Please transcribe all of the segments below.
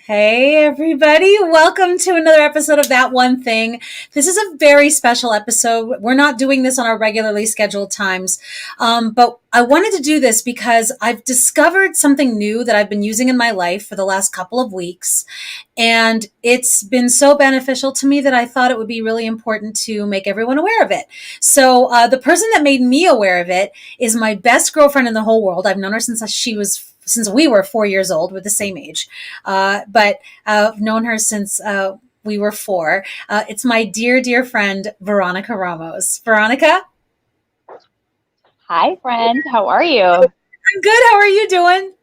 Hey, everybody. Welcome to another episode of That One Thing. This is a very special episode. We're not doing this on our regularly scheduled times, but I wanted to do this because I've discovered something new that I've been using in my life for the last couple of weeks. And it's been so beneficial to me that I thought it would be really important to make everyone aware of it. So the person that made me aware of it is my best girlfriend in the whole world. I've known her since we were 4 years old. We're the same age. But I've known her since we were four. It's my dear, dear friend, Veronica Ramos. Veronica? Hi, friend. How are you? I'm good. How are you doing?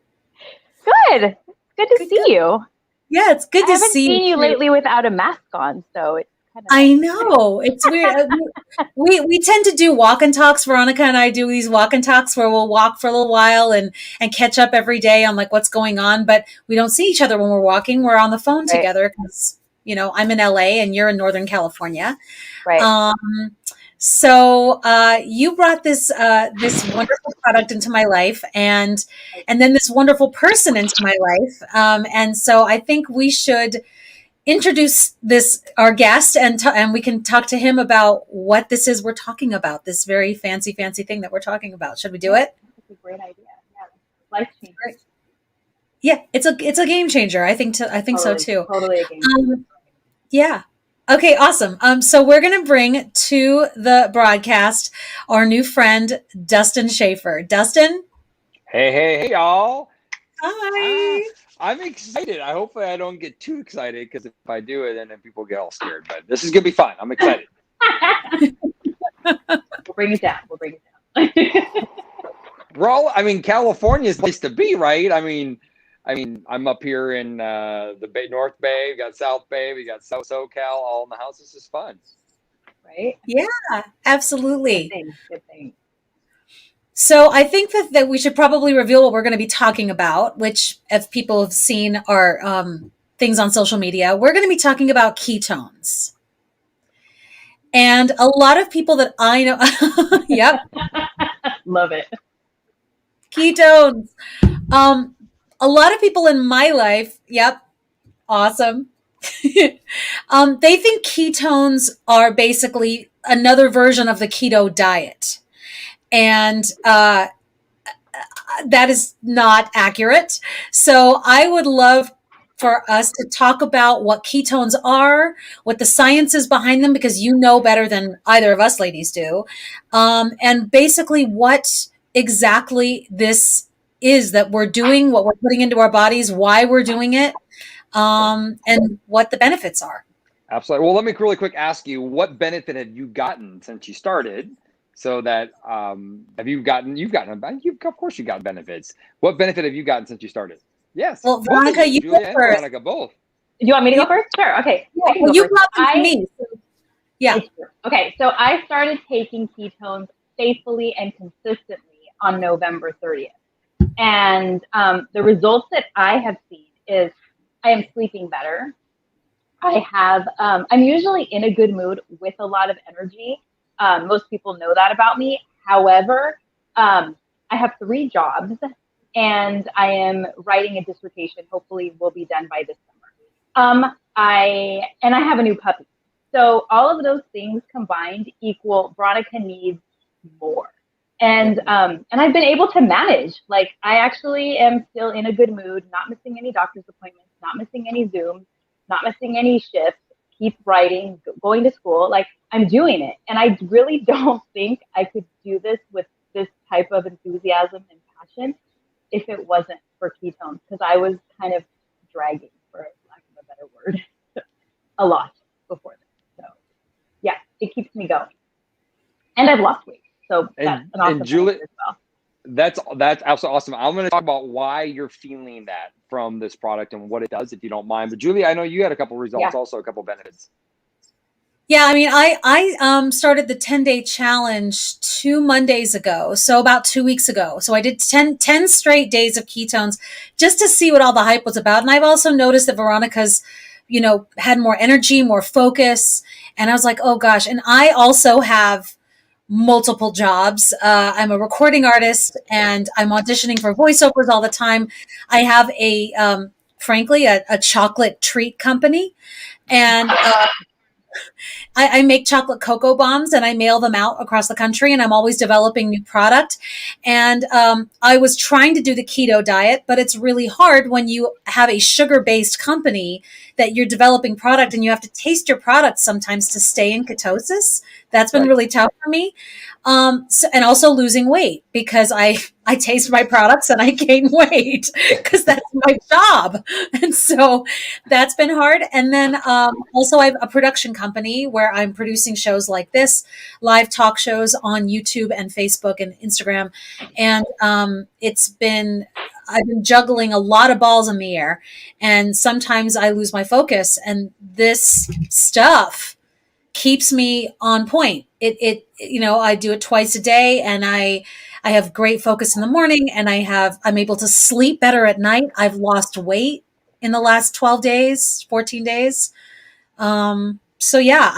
Good. Good to see you. Yeah, it's good to see you. I haven't seen you lately without a mask on, so it's kind of I know. It's weird. We tend to do walk and talks. Veronica and I do these walk and talks where we'll walk for a little while and catch up every day on like what's going on, but we don't see each other when we're walking. We're on the phone together because, I'm in LA and you're in Northern California. Right. So you brought this wonderful product into my life and then this wonderful person into my life. And so I think we should introduce our guest and we can talk to him about what this is we're talking about, this very fancy thing that we're talking about. Should we do it? That's a great idea. Yeah. Life changer. Yeah, it's a game changer. I think so too. Totally a game changer. Yeah. Okay, awesome. So we're going to bring to the broadcast our new friend, Dustin Schaffer. Dustin? Hey, y'all. Hi. I'm excited. Hopefully I don't get too excited because if I do it, then people get all scared. But this is going to be fun. I'm excited. We'll bring it down. California is the place to be, right? I'm up here in the North Bay. We got South Bay. We got SoCal all in the house. This is fun. Right? Yeah, absolutely. Good thing. So I think that we should probably reveal what we're going to be talking about, which if people have seen our things on social media, we're going to be talking about ketones. And a lot of people that I know, yep. Love it. Ketones. A lot of people in my life, yep, awesome. They think ketones are basically another version of the keto diet. And that is not accurate. So I would love for us to talk about what ketones are, what the science is behind them, because you know better than either of us ladies do. And basically what exactly this is that we're doing, what we're putting into our bodies, why we're doing it, and what the benefits are. Absolutely. Well, let me really quick ask you, what benefit have you gotten since you started? So that you've of course you've gotten benefits. What benefit have you gotten since you started? Yes. Well, Veronica, you go first. Veronica, both. You want me to go first? Sure. Okay. Yeah, you brought them to me. So, yeah. Okay. So I started taking ketones faithfully and consistently on November 30th. And the results that I have seen is I am sleeping better. I'm usually in a good mood with a lot of energy. Most people know that about me. However, I have 3 jobs and I am writing a dissertation. Hopefully will be done by this summer. I have a new puppy. So all of those things combined equal Veronica needs more. And I've been able to manage. Like I actually am still in a good mood, not missing any doctor's appointments, not missing any Zooms, not missing any shifts, keep writing, going to school. Like I'm doing it. And I really don't think I could do this with this type of enthusiasm and passion if it wasn't for ketones, because I was kind of dragging, for lack of a better word, a lot before this. So yeah, it keeps me going. And I've lost weight. So that's an awesome Julie, as well. That's absolutely awesome. I'm going to talk about why you're feeling that from this product and what it does, if you don't mind. But Julie, I know you had a couple results, also a couple benefits. Yeah, I mean, I started the 10-day challenge 2 Mondays ago, so about 2 weeks ago. So I did 10 straight days of ketones just to see what all the hype was about. And I've also noticed that Veronica's, had more energy, more focus. And I was like, oh gosh. And I also have multiple jobs. I'm a recording artist and I'm auditioning for voiceovers all the time. I have a frankly, a chocolate treat company. And I make chocolate cocoa bombs and I mail them out across the country, and I'm always developing new product. And I was trying to do the keto diet, but it's really hard when you have a sugar-based company that you're developing product and you have to taste your product sometimes to stay in ketosis. That's been Right. really tough for me. And also losing weight because I taste my products and I gain weight because that's my job. And so that's been hard. And then also I have a production company where I'm producing shows like this, live talk shows on YouTube and Facebook and Instagram. And I've been juggling a lot of balls in the air, and sometimes I lose my focus, and this stuff keeps me on point. I do it twice a day, and I have great focus in the morning, and I'm able to sleep better at night. I've lost weight in the last 12 days, 14 days. So yeah,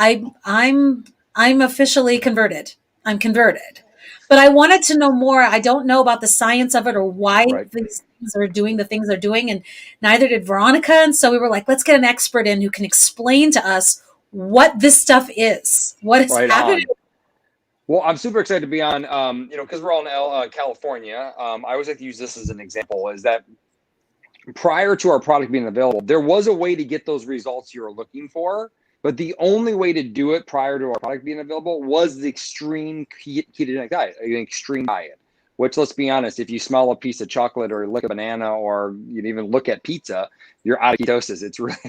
I'm officially converted. I'm converted. But I wanted to know more. I don't know about the science of it or why Right. these things are doing the things they're doing, and neither did Veronica. And so we were like, let's get an expert in who can explain to us what this stuff is, what is Right happening. on. Well, I'm super excited to be on, because we're all in California. I always like to use this as an example, is that prior to our product being available, there was a way to get those results you were looking for. But the only way to do it prior to our product being available was the extreme ketogenic diet, an extreme diet. Which, let's be honest, if you smell a piece of chocolate or look at a banana or you even look at pizza, you're out of ketosis.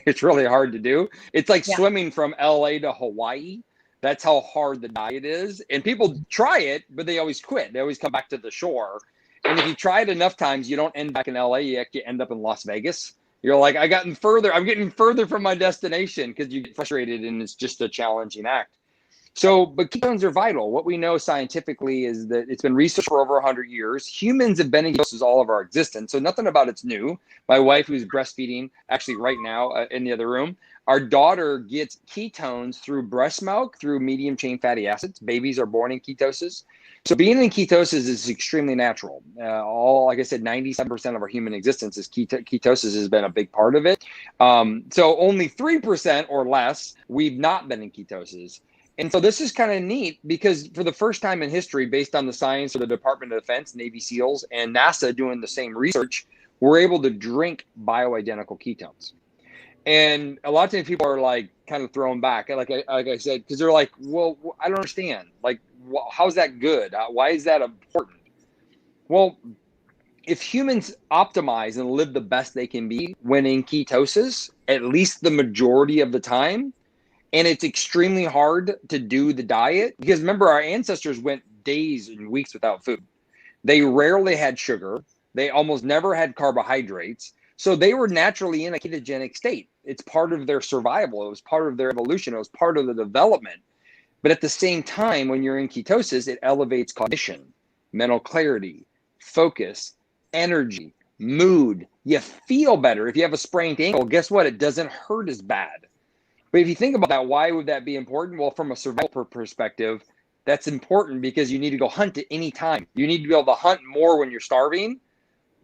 It's really hard to do. It's like Yeah. swimming from LA to Hawaii. That's how hard the diet is. And people try it, but they always quit. They always come back to the shore. And if you try it enough times, you don't end back in LA. You actually end up in Las Vegas. You're like, I'm getting further from my destination because you get frustrated and it's just a challenging act. So, but ketones are vital. What we know scientifically is that it's been researched for over 100 years. Humans have been in ketosis all of our existence, so nothing about it's new. My wife, who's breastfeeding, actually right now in the other room, our daughter gets ketones through breast milk, through medium chain fatty acids. Babies are born in ketosis. So being in ketosis is extremely natural. Like I said, 97% of our human existence is ketosis has been a big part of it. So only 3% or less, we've not been in ketosis. And so this is kind of neat because for the first time in history, based on the science of the Department of Defense, Navy SEALs, and NASA doing the same research, we're able to drink bioidentical ketones. And a lot of times people are like kind of thrown back, like I said, because they're like, well, I don't understand. Like, how's that good? Why is that important? Well, if humans optimize and live the best they can be when in ketosis, at least the majority of the time, and it's extremely hard to do the diet because remember, our ancestors went days and weeks without food. They rarely had sugar. They almost never had carbohydrates. So they were naturally in a ketogenic state. It's part of their survival. It was part of their evolution. It was part of the development. But at the same time, when you're in ketosis, it elevates cognition, mental clarity, focus, energy, mood. You feel better. If you have a sprained ankle, guess what? It doesn't hurt as bad. But if you think about that, why would that be important? Well, from a survival perspective, that's important because you need to go hunt at any time. You need to be able to hunt more when you're starving.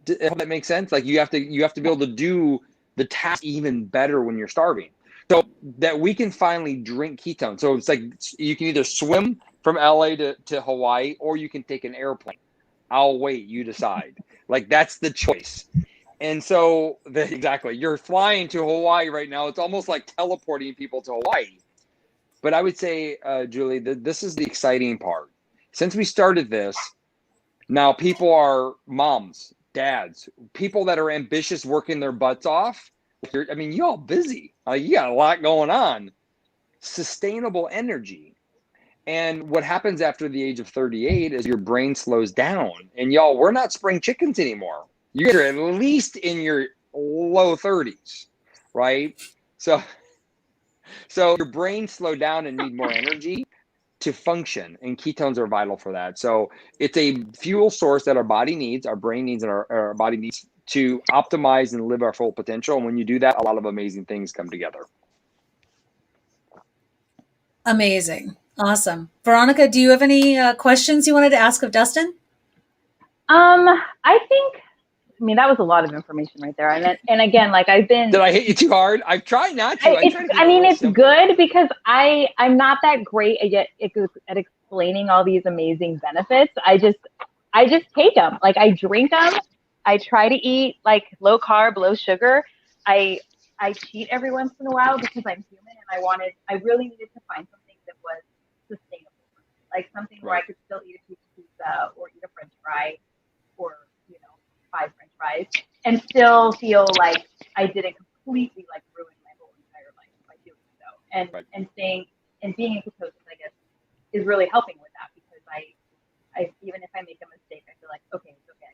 Does that make sense? Like you have to be able to do the task even better when you're starving. So that we can finally drink ketones. So it's like you can either swim from LA to Hawaii or you can take an airplane. I'll wait, you decide. Like that's the choice. And so exactly, you're flying to Hawaii right now. It's almost like teleporting people to Hawaii. But I would say, Julie, this is the exciting part. Since we started this, now people are moms, dads, people that are ambitious, working their butts off. I mean, you all busy. You got a lot going on. Sustainable energy. And what happens after the age of 38 is your brain slows down. And y'all, we're not spring chickens anymore. You're at least in your low 30s, right? So your brain slowed down and need more energy to function, and ketones are vital for that. So it's a fuel source that our body needs, our brain needs, and our body needs to optimize and live our full potential. And when you do that, a lot of amazing things come together. Amazing. Awesome. Veronica, do you have any questions you wanted to ask of Dustin? I think mean, that was a lot of information right there. And again, like I've been. Did I hit you too hard? I've tried not to. I try to keep I it mean, real it's simple. good because I'm not that great at explaining all these amazing benefits. I just take them. Like I drink them. I try to eat like low carb, low sugar. I cheat every once in a while because I'm human and I really needed to find something that was sustainable. Like something where I could still eat a piece of pizza or eat a French fry or, 5 French fries and still feel like I didn't completely like ruin my whole entire life by doing so. And staying and being in ketosis, I guess, is really helping with that because I even if I make a mistake, I feel like, okay, it's okay.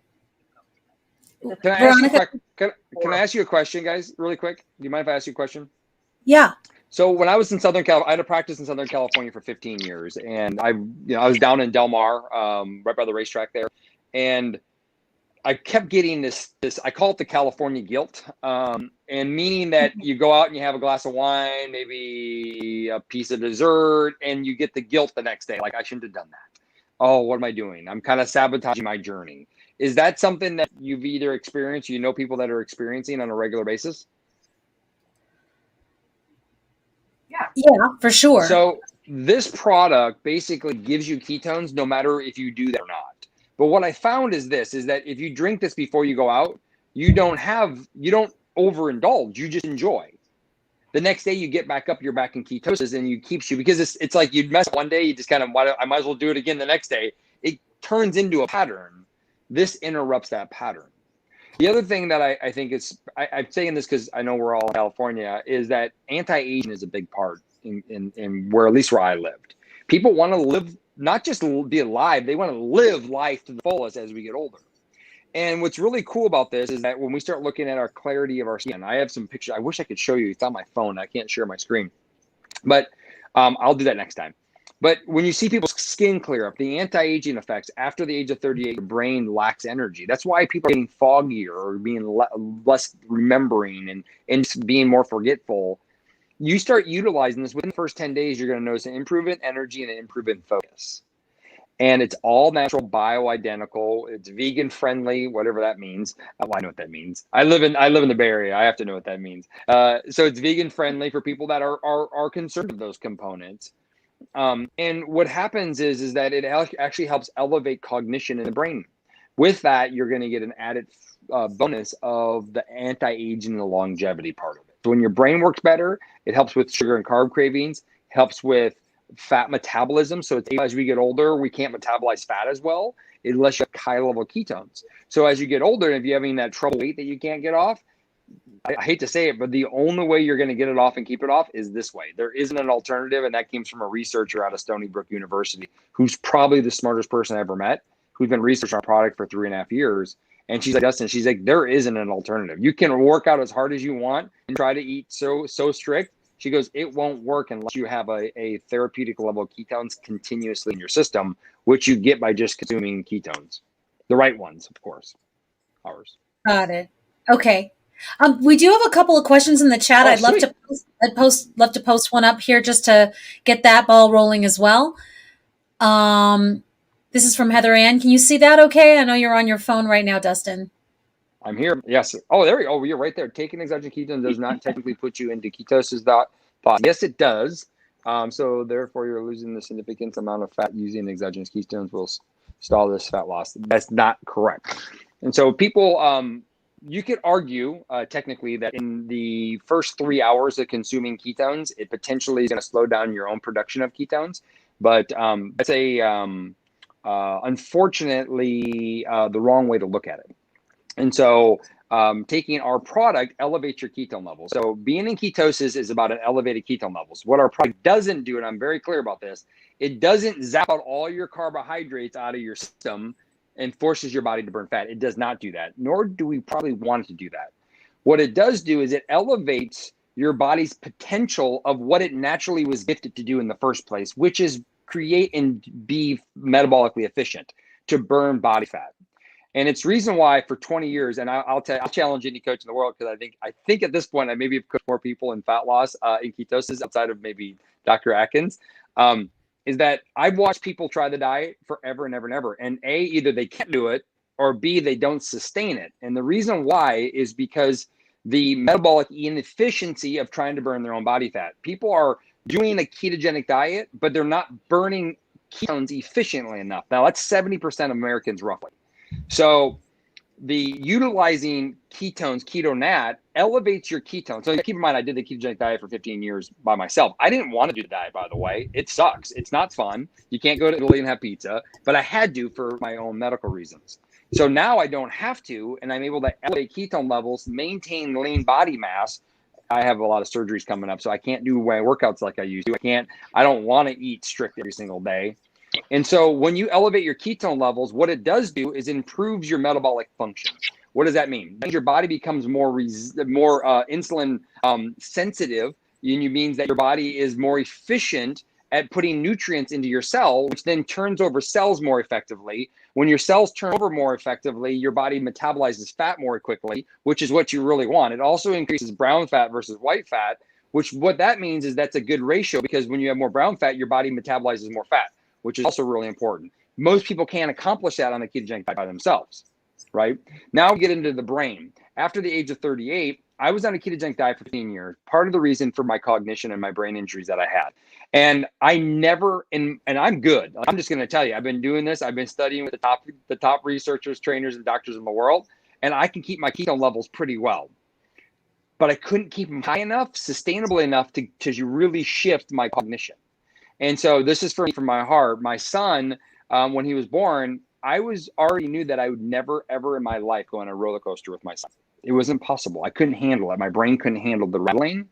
I can keep going. Can I ask you a question, guys, really quick? Do you mind if I ask you a question? Yeah. So when I was in Southern California, I had a practice in Southern California for 15 years, and I was down in Del Mar, right by the racetrack there, and I kept getting this, I call it the California guilt, and meaning that you go out and you have a glass of wine, maybe a piece of dessert, and you get the guilt the next day. Like, I shouldn't have done that. Oh, what am I doing? I'm kind of sabotaging my journey. Is that something that you've either experienced, people that are experiencing on a regular basis? Yeah, for sure. So this product basically gives you ketones no matter if you do that or not. But what I found is that if you drink this before you go out, you don't overindulge, you just enjoy. The next day you get back up, you're back in ketosis, and it keeps you, because it's like you mess one day, you just kind of, I might as well do it again the next day. It turns into a pattern. This interrupts that pattern. The other thing that I think I'm saying this because I know we're all in California, is that anti-aging is a big part in where, at least where I lived. People want to live, not just be alive, they want to live life to the fullest as we get older. And what's really cool about this is that when we start looking at our clarity of our skin, I have some pictures. I wish I could show you. It's on my phone. I can't share my screen, but I'll do that next time. But when you see people's skin clear up, the anti-aging effects after the age of 38, your brain lacks energy. That's why people are getting foggier or being less remembering and just being more forgetful. You start utilizing this within the first 10 days, you're going to notice an improvement in energy and an improvement in focus. And it's all natural, bioidentical. It's vegan friendly, whatever that means. Well, I know what that means. I live in the Bay Area. I have to know what that means. So it's vegan friendly for people that are concerned with those components. And what happens is that it actually helps elevate cognition in the brain. With that, you're going to get an added bonus of the anti-aging and the longevity part of it. So when your brain works better, it helps with sugar and carb cravings, helps with fat metabolism. So it's, as we get older, we can't metabolize fat as well unless you have high level ketones. So as you get older, and if you're having that trouble weight that you can't get off, I hate to say it, but the only way you're going to get it off and keep it off is this way. There isn't an alternative, and that came from a researcher out of Stony Brook University, who's probably the smartest person I ever met, who's been researching our product for 3.5 years. And she's like, Dustin, she's like, there isn't an alternative. You can work out as hard as you want and try to eat so strict. She goes, it won't work unless you have a therapeutic level of ketones continuously in your system, which you get by just consuming ketones. The right ones, of course. Ours. Got it. Okay. We do have a couple of questions in the chat. Oh, I'd love to post one up here just to get that ball rolling as well. This is from Heather Ann. Can you see that okay? I know you're on your phone right now, Dustin. I'm here. Yes. Oh, there we go. Oh, you're right there. Taking exogenous ketones does not technically put you into ketosis. Yes, it does. So therefore, you're losing the significant amount of fat using exogenous ketones will stall this fat loss. That's not correct. And so people, you could argue technically that in the first 3 hours of consuming ketones, it potentially is going to slow down your own production of ketones. But that's unfortunately the wrong way to look at it. And so taking our product elevates your ketone levels. So being in ketosis is about an elevated ketone levels. What our product doesn't do, and I'm very clear about this, it doesn't zap out all your carbohydrates out of your system and forces your body to burn fat. It does not do that, nor do we probably want it to do that. What it does do is it elevates your body's potential of what it naturally was gifted to do in the first place, which is create and be metabolically efficient, to burn body fat. And it's reason why for 20 years, and I'll challenge any coach in the world, because I think at this point I maybe have coached more people in fat loss in ketosis outside of maybe Dr. Atkins, is that I've watched people try the diet forever and ever and ever. And either they can't do it or B, they don't sustain it. And the reason why is because the metabolic inefficiency of trying to burn their own body fat. People are doing a ketogenic diet, but they're not burning ketones efficiently enough. Now, that's 70% of Americans roughly. So the utilizing ketones, ketonat, elevates your ketones. So keep in mind, I did the ketogenic diet for 15 years by myself. I didn't want to do the diet, by the way. It sucks. It's not fun. You can't go to Italy and have pizza, but I had to for my own medical reasons. So now I don't have to, and I'm able to elevate ketone levels, maintain lean body mass. I have a lot of surgeries coming up, so I can't do my workouts like I used to. I don't want to eat strict every single day. And so when you elevate your ketone levels, what it does do is improves your metabolic function. What does that mean? It means your body becomes more insulin sensitive, and it means that your body is more efficient at putting nutrients into your cell, which then turns over cells more effectively. When your cells turn over more effectively, your body metabolizes fat more quickly, which is what you really want. It also increases brown fat versus white fat, which what that means is that's a good ratio, because when you have more brown fat, your body metabolizes more fat, which is also really important. Most people can't accomplish that on the ketogenic diet by themselves, right? Now we get into the brain. After the age of 38, I was on a ketogenic diet for 15 years. Part of the reason for my cognition and my brain injuries that I had. And I never, and I'm good. I'm just going to tell you, I've been doing this. I've been studying with the top researchers, trainers, and doctors in the world, and I can keep my ketone levels pretty well. But I couldn't keep them high enough, sustainable enough to really shift my cognition. And so this is for me, from my heart. My son, when he was born, I already knew that I would never, ever in my life go on a roller coaster with my son. It wasn't possible. I couldn't handle it. My brain couldn't handle the rattling.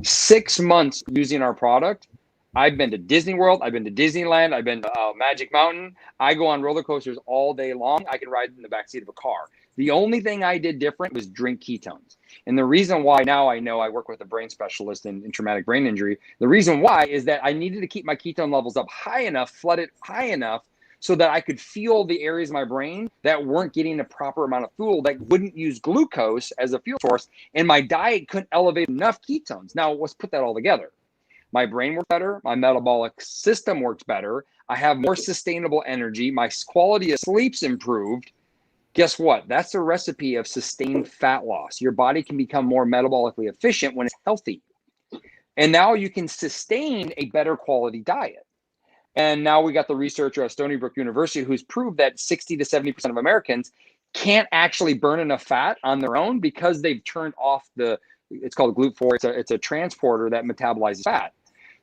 6 months using our product, I've been to Disney World. I've been to Disneyland. I've been to Magic Mountain. I go on roller coasters all day long. I can ride in the backseat of a car. The only thing I did different was drink ketones. And the reason why now I know I work with a brain specialist in traumatic brain injury, the reason why is that I needed to keep my ketone levels up high enough, flooded high enough, so that I could feel the areas of my brain that weren't getting the proper amount of fuel, that wouldn't use glucose as a fuel source, and my diet couldn't elevate enough ketones. Now, let's put that all together. My brain works better. My metabolic system works better. I have more sustainable energy. My quality of sleep's improved. Guess what? That's a recipe of sustained fat loss. Your body can become more metabolically efficient when it's healthy. And now you can sustain a better quality diet. And now we got the researcher at Stony Brook University who's proved that 60 to 70% of Americans can't actually burn enough fat on their own because they've turned off it's called GLUT4. It's a transporter that metabolizes fat.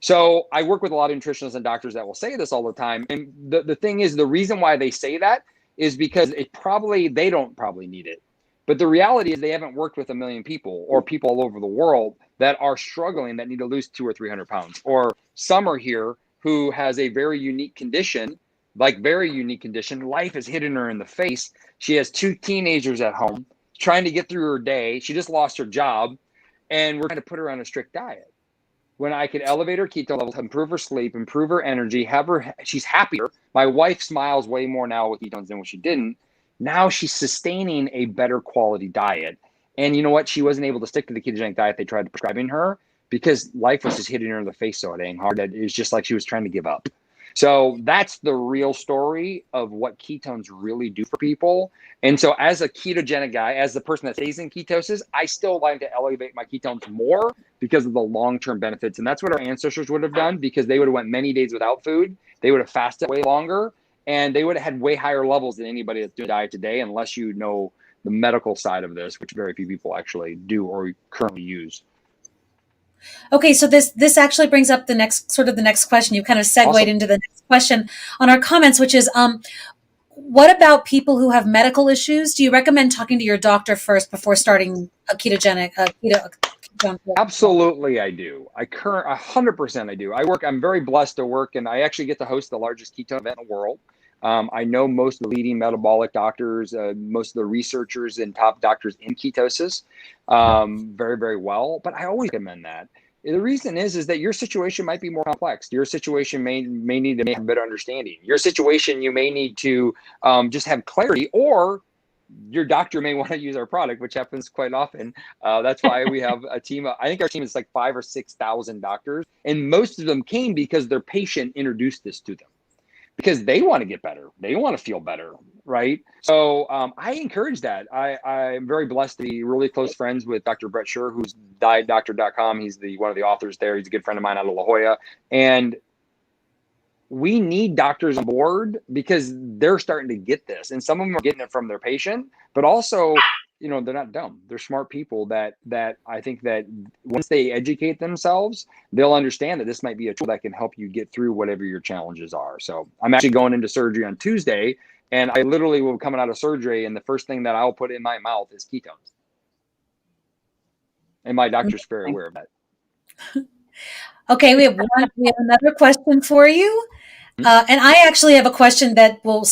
So I work with a lot of nutritionists and doctors that will say this all the time. And the thing is, the reason why they say that is because they don't probably need it. But the reality is they haven't worked with 1 million people or people all over the world that are struggling, that need to lose 200 or 300 pounds. Or Summer here, who has a very unique condition. Life is hitting her in the face. She has 2 teenagers at home, trying to get through her day. She just lost her job, and we're trying to put her on a strict diet. When I could elevate her ketone levels, improve her sleep, improve her energy, she's happier. My wife smiles way more now with ketones than when she didn't. Now she's sustaining a better quality diet. And you know what? She wasn't able to stick to the ketogenic diet they tried prescribing her because life was just hitting her in the face so dang hard that it was just like she was trying to give up. So that's the real story of what ketones really do for people. And so as a ketogenic guy, as the person that stays in ketosis, I still like to elevate my ketones more because of the long-term benefits. And that's what our ancestors would have done, because they would have went many days without food. They would have fasted way longer, and they would have had way higher levels than anybody that's doing diet today, unless you know the medical side of this, which very few people actually do or currently use. Okay, so this actually brings up the next question. You kind of segued Awesome. into the next question on our comments, which is, what about people who have medical issues? Do you recommend talking to your doctor first before starting a ketone? Absolutely, I do. 100% I do. I'm very blessed to work, and I actually get to host the largest ketone event in the world. I know most of the leading metabolic doctors, most of the researchers and top doctors in ketosis very, very well. But I always recommend that. The reason is that your situation might be more complex. Your situation may need to have better understanding. Your situation, you may need to just have clarity, or your doctor may want to use our product, which happens quite often. That's why we have a team. I think our team is like 5,000 or 6,000 doctors, and most of them came because their patient introduced this to them. because they want to get better. They want to feel better, right? So I encourage that. I'm very blessed to be really close friends with Dr. Brett Scher, who's dietdoctor.com. He's one of the authors there. He's a good friend of mine out of La Jolla. And we need doctors on board because they're starting to get this. And some of them are getting it from their patient, but also, they're not dumb. They're smart people that I think that once they educate themselves, they'll understand that this might be a tool that can help you get through whatever your challenges are. So I'm actually going into surgery on Tuesday, and I literally will be coming out of surgery, and the first thing that I'll put in my mouth is ketones. And my doctor's very aware of that. Okay, we have another question for you. And I actually have a question that will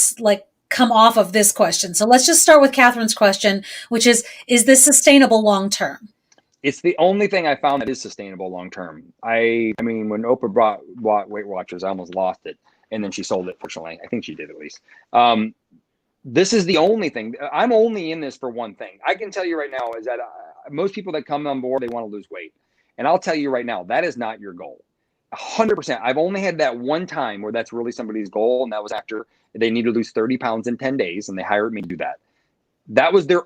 come off of this question. So let's just start with Catherine's question, which is this sustainable long term? It's the only thing I found that is sustainable long term. I mean, when Oprah bought Weight Watchers, I almost lost it. And then she sold it, fortunately. I think she did at least. This is the only thing. I'm only in this for one thing. I can tell you right now is that most people that come on board, they want to lose weight. And I'll tell you right now, that is not your goal. 100%. I've only had that one time where that's really somebody's goal. And that was after they need to lose 30 pounds in 10 days. And they hired me to do that. That's the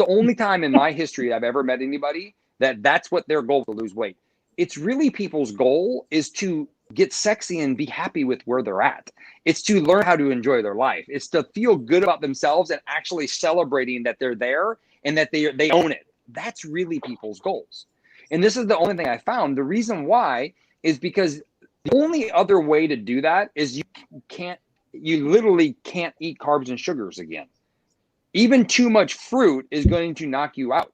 only time in my history I've ever met anybody that's what their goal, to lose weight. It's really people's goal is to get sexy and be happy with where they're at. It's to learn how to enjoy their life. It's to feel good about themselves and actually celebrating that they're there and that they own it. That's really people's goals. And this is the only thing I found. The reason why is because the only other way to do that is you literally can't eat carbs and sugars again. Even too much fruit is going to knock you out.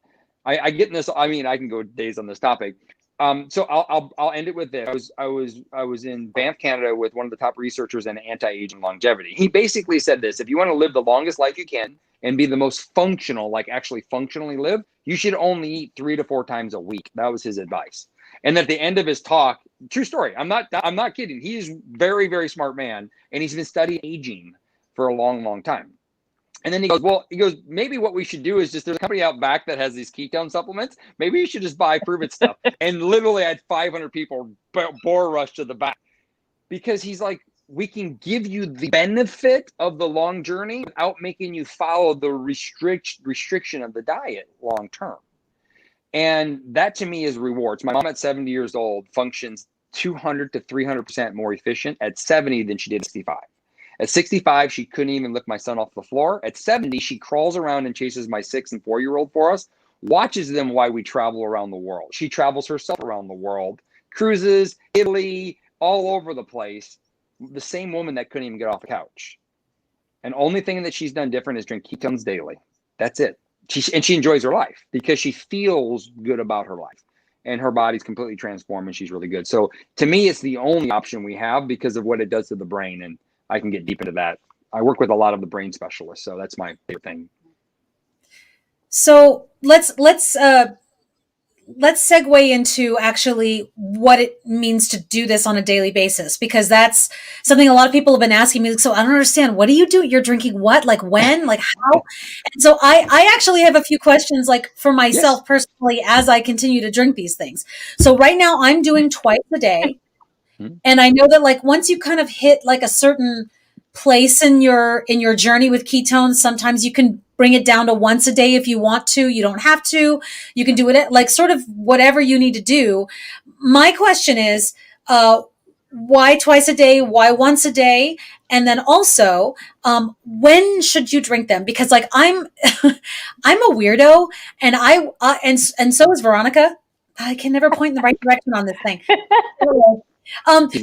I get in this. I mean, I can go days on this topic. So I'll end it with this. I was in Banff, Canada with one of the top researchers in anti-aging longevity. He basically said this: if you want to live the longest life you can and be the most functional, like actually functionally live, you should only eat 3 to 4 times a week. That was his advice. And at the end of his talk, true story, I'm not kidding. He's very, very smart man, and he's been studying aging for a long, long time. And then he goes, maybe what we should do is there's a company out back that has these ketone supplements. Maybe you should just buy PRUVIT stuff. And literally I had 500 people bore rush to the back, because he's like, we can give you the benefit of the long journey without making you follow the restriction of the diet long term. And that to me is rewards. My mom at 70 years old functions 200 to 300% more efficient at 70 than she did at 65. At 65, she couldn't even lift my son off the floor. At 70, she crawls around and chases my 6 and 4-year-old for us, watches them while we travel around the world. She travels herself around the world, cruises, Italy, all over the place. The same woman that couldn't even get off the couch. And only thing that she's done different is drink ketones daily. That's it. She enjoys her life because she feels good about her life. And her body's completely transformed and she's really good. So to me, it's the only option we have because of what it does to the brain. And I can get deep into that. I work with a lot of the brain specialists, so that's my favorite thing. So let's segue into actually what it means to do this on a daily basis, because that's something a lot of people have been asking me. So I don't understand. What do you do? You're drinking what? Like when? Like how? And so I actually have a few questions, like for myself personally, as I continue to drink these things. So right now I'm doing twice a day. And I know that like once you kind of hit like a certain place in your journey with ketones, sometimes you can bring it down to once a day if you want to. You don't have to. You can do it like sort of whatever you need to do. My question is, why twice a day? Why once a day? And then also, when should you drink them? Because like I'm a weirdo, and and so is Veronica. I can never point in the right direction on this thing.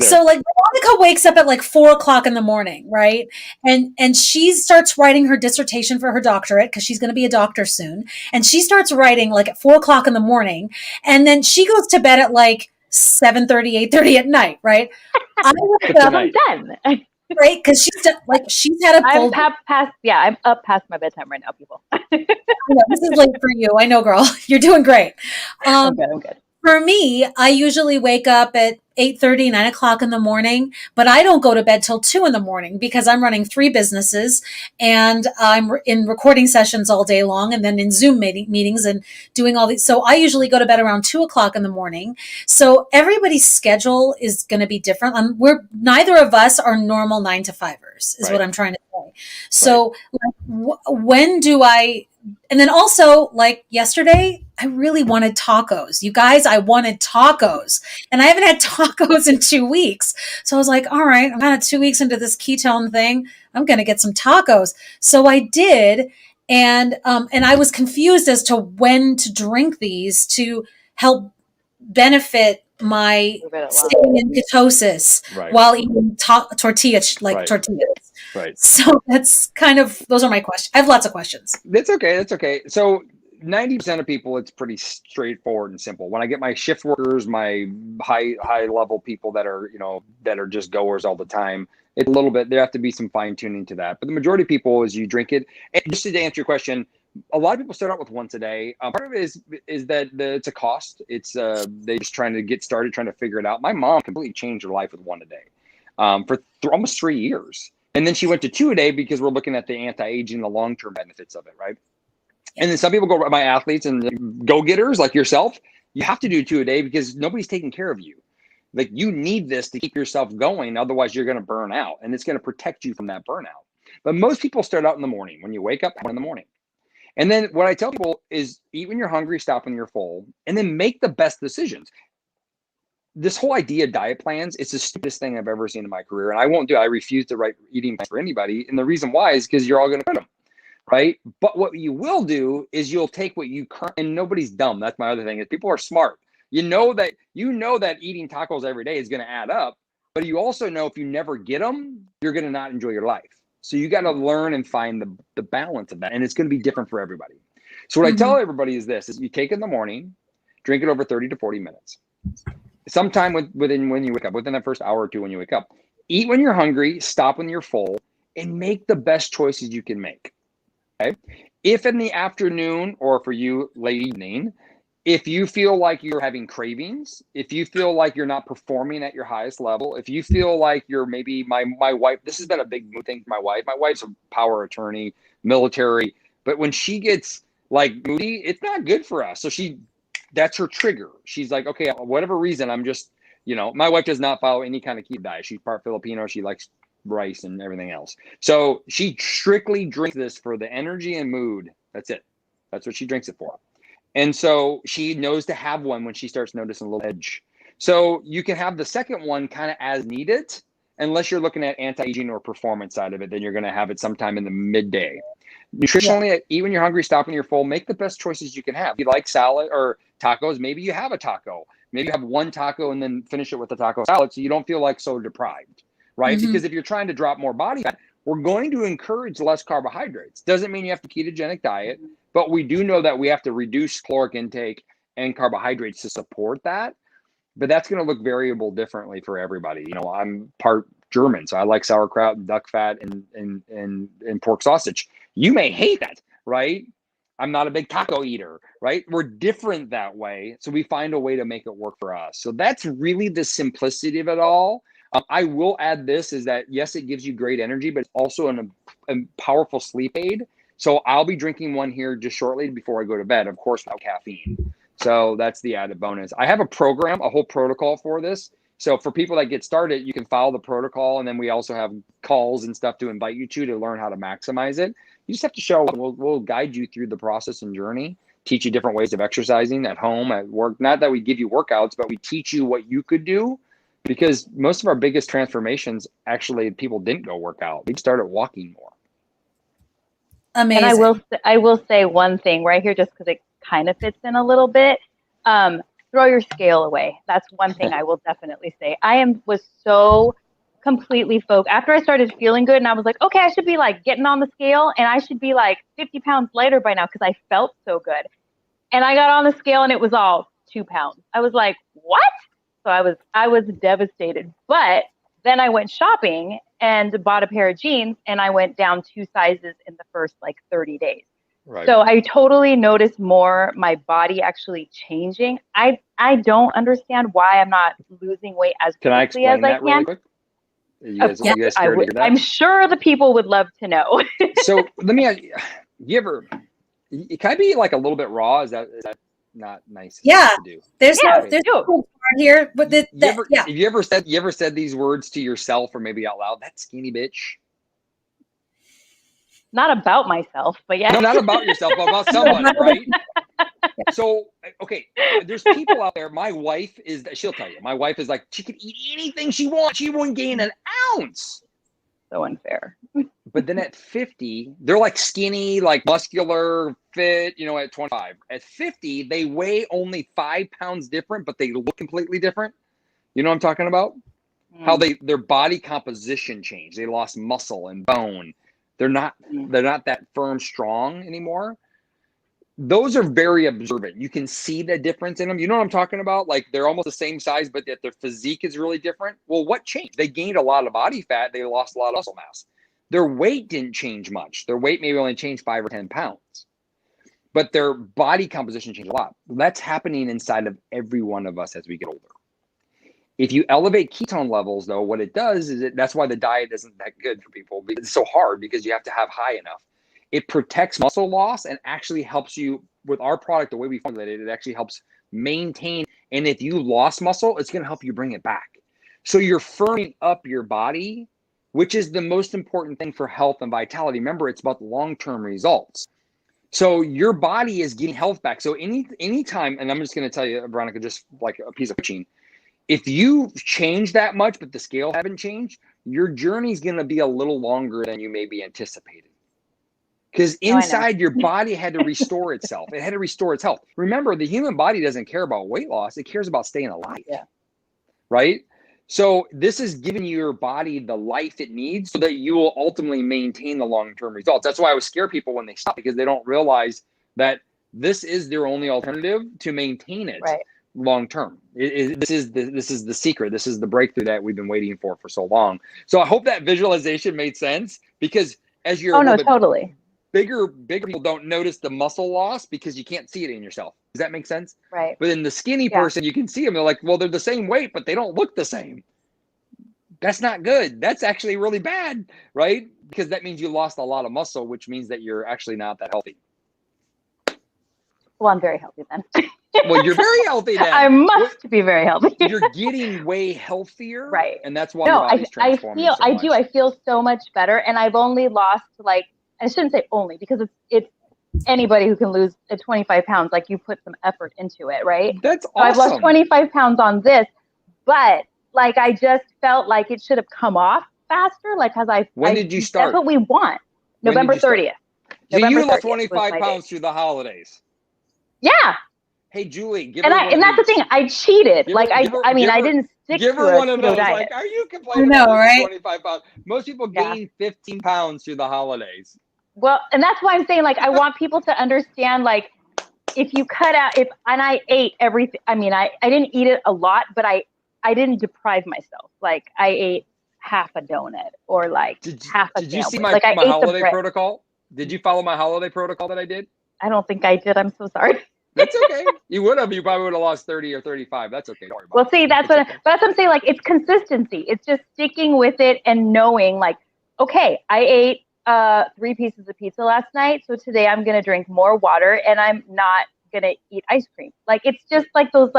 So like Veronica wakes up at like 4:00 in the morning, right? And she starts writing her dissertation for her doctorate, because she's going to be a doctor soon. And she starts writing like at 4:00 in the morning, and then she goes to bed at like 7:30, 8:30 at night, right? I wake up, I'm done. right? Because she's had a I'm up past my bedtime right now, people. This is late for you. I know, girl. You're doing great. I'm good. For me, I usually wake up at 8:30, 9 o'clock in the morning, but I don't go to bed till 2 in the morning because I'm running 3 businesses and I'm in recording sessions all day long and then in Zoom meetings and doing all these. So I usually go to bed around 2 o'clock in the morning. So everybody's schedule is going to be different. Neither of us are normal 9 to 5ers is Right. what I'm trying to say. So like, when do I, and then also, like yesterday, I really wanted tacos. You guys, I wanted tacos. And I haven't had tacos in 2 weeks. So I was like, all right, I'm kind of 2 weeks into this ketone thing. I'm going to get some tacos. So I did. And I was confused as to when to drink these to help benefit my staying in ketosis Right. while eating tortillas. Right. So that's kind of, those are my questions. I have lots of questions. That's okay. That's okay. So 90% of people, it's pretty straightforward and simple. When I get my shift workers, my high level people that are, that are just goers all the time, it's a little bit, there have to be some fine tuning to that. But the majority of people is you drink it. And just to answer your question, a lot of people start out with once a day. Part of it is that it's a cost. It's they're just trying to get started, trying to figure it out. My mom completely changed her life with one a day for almost 3 years. And then she went to 2 a day because we're looking at the anti-aging, the long-term benefits of it, right? And then some people go, my athletes and go-getters like yourself, you have to do 2 a day because nobody's taking care of you. Like you need this to keep yourself going. Otherwise you're going to burn out and it's going to protect you from that burnout. But most people start out in the morning. When you wake up, in the morning. And then what I tell people is eat when you're hungry, stop when you're full, and then make the best decisions. This whole idea of diet plans, it's the stupidest thing I've ever seen in my career. And I won't do it. I refuse to write eating plans for anybody. And the reason why is because you're all going to quit them. Right. But what you will do is you'll take what you and nobody's dumb. That's my other thing is people are smart. You know that eating tacos every day is going to add up. But you also know if you never get them, you're going to not enjoy your life. So you got to learn and find the balance of that. And it's going to be different for everybody. So what I tell everybody is this, is you take it in the morning, drink it over 30 to 40 minutes. Sometime within when you wake up, within that first hour or two when you wake up. Eat when you're hungry, stop when you're full, and make the best choices you can make. Okay. If in the afternoon or for you late evening, if you feel like you're having cravings, if you feel like you're not performing at your highest level, if you feel like you're maybe my wife, this has been a big thing for my wife. My wife's a power attorney, military, but when she gets like moody, it's not good for us. So that's her trigger. She's like, okay, whatever reason, I'm just, my wife does not follow any kind of keto diet. She's part Filipino. She likes rice and everything else. So she strictly drinks this for the energy and mood. That's it. That's what she drinks it for. And so she knows to have one when she starts noticing a little edge. So you can have the second one kind of as needed, unless you're looking at anti-aging or performance side of it, then you're going to have it sometime in the midday. Nutritionally, eat when you're hungry, stop when you're full, make the best choices you can have. If you like salad or tacos, maybe you have a taco. Maybe you have one taco and then finish it with a taco salad so you don't feel like so deprived. Right? Because if you're trying to drop more body fat, we're going to encourage less carbohydrates. Doesn't mean you have to ketogenic diet, but we do know that we have to reduce caloric intake and carbohydrates to support that. But that's going to look variable differently for everybody. I'm part German, so I like sauerkraut and duck fat and pork sausage. You may hate that, right? I'm not a big taco eater, right? We're different that way. So we find a way to make it work for us. So that's really the simplicity of it all. I will add this is that, yes, it gives you great energy, but it's also a powerful sleep aid. So I'll be drinking one here just shortly before I go to bed, of course, without caffeine. So that's the added bonus. I have a whole protocol for this. So for people that get started, you can follow the protocol. And then we also have calls and stuff to invite you to learn how to maximize it. You just have to show up. We'll guide you through the process and journey, teach you different ways of exercising at home, at work. Not that we give you workouts, but we teach you what you could do. Because most of our biggest transformations, actually, people didn't go work out. They started walking more. Amazing. And I will say one thing right here, just because it kind of fits in a little bit. Throw your scale away. That's one thing I will definitely say. Was so completely focused. After I started feeling good and I was like, okay, I should be like getting on the scale and I should be like 50 pounds lighter by now because I felt so good. And I got on the scale and it was all 2 pounds. I was like, what? So I was devastated. But then I went shopping and bought a pair of jeans and I went down 2 sizes in the first like 30 days. Right. So I totally noticed more my body actually changing. I don't understand why I'm not losing weight as Can I quickly as explain I that really can. quick? You Of guys, Yeah. you guys I scared to would. hear that? I'm sure the people would love to know. So let me ask you ever, can I be like a little bit raw? Is that not nice Yeah. to do? There's Yeah, no Okay. there's no do. cool part here, but yeah. Have you ever said these words to yourself or maybe out loud? That skinny bitch. Not about myself, but No, yeah. not about yourself, but about somebody, right? So, okay, there's people out there. My wife is, she'll tell you, my wife is like, she could eat anything she wants. She wouldn't gain an ounce. So unfair. But then at 50, they're like skinny, like muscular, fit, you know, at 25. At 50, they weigh only 5 pounds different, but they look completely different. You know what I'm talking about? How their body composition changed. They lost muscle and bone. They're not that firm, strong anymore. Those are very observant. You can see the difference in them. You know what I'm talking about? Like they're almost the same size, but yet their physique is really different. Well, what changed? They gained a lot of body fat. They lost a lot of muscle mass. Their weight didn't change much. Their weight maybe only changed 5 or 10 pounds, but their body composition changed a lot. That's happening inside of every one of us as we get older. If you elevate ketone levels, though, what it does is that's why the diet isn't that good for people. It's so hard because you have to have high enough. It protects muscle loss and actually helps you with our product. The way we formulate it, it actually helps maintain. And if you lost muscle, it's going to help you bring it back. So you're firming up your body, which is the most important thing for health and vitality. Remember, it's about long-term results. So your body is getting health back. So anytime, and I'm just going to tell you, Veronica, just like a piece of coaching, if you've changed that much, but the scale haven't changed, your journey is going to be a little longer than you maybe anticipated. Because inside your body had to restore itself. It had to restore its health. Remember, the human body doesn't care about weight loss. It cares about staying alive. Yeah. Right? So this is giving your body the life it needs so that you will ultimately maintain the long-term results. That's why I would scare people when they stop, because they don't realize that this is their only alternative to maintain it. Right. Long term. This is the secret. This is the breakthrough that we've been waiting for so long. So I hope that visualization made sense, because as you're Totally. bigger people don't notice the muscle loss because you can't see it in yourself. Does that make sense? Right. But in the skinny person, you can see them. They're like, well, they're the same weight, but they don't look the same. That's not good. That's actually really bad, right? Because that means you lost a lot of muscle, which means that you're actually not that healthy. Well, I'm very healthy then. Well, you're very healthy then. I must be very healthy. You're getting way healthier, right? And that's why your body's transforming. I feel so much better, and I've only lost I shouldn't say only, because it's anybody who can lose 25 pounds. Like, you put some effort into it, right? That's awesome. So I've lost 25 pounds on this, but like I just felt like it should have come off faster. Like, when did you start? That's what we want. November 30th. So you lost 25 pounds through the holidays. Yeah. Hey, Julie, and that's the thing. I cheated. I didn't stick give her to one a of those. diet. Like, are you complaining about right? 25 pounds? Most people gain 15 pounds through the holidays. Well, and that's why I'm saying, like, I want people to understand, like, if you cut out, and I ate everything. I mean, I didn't eat it a lot, but I didn't deprive myself. Like, I ate half a donut or like half a sandwich. Did you see my holiday protocol? Did you follow my holiday protocol that I did? I don't think I did. I'm so sorry. That's okay. You would have. You probably would have lost 30 or 35. That's okay. Don't worry about well, see, that's what I'm saying. Like, it's consistency. It's just sticking with it and knowing, like, okay, I ate 3 pieces of pizza last night, so today I'm gonna drink more water and I'm not gonna eat ice cream. Like, it's just like those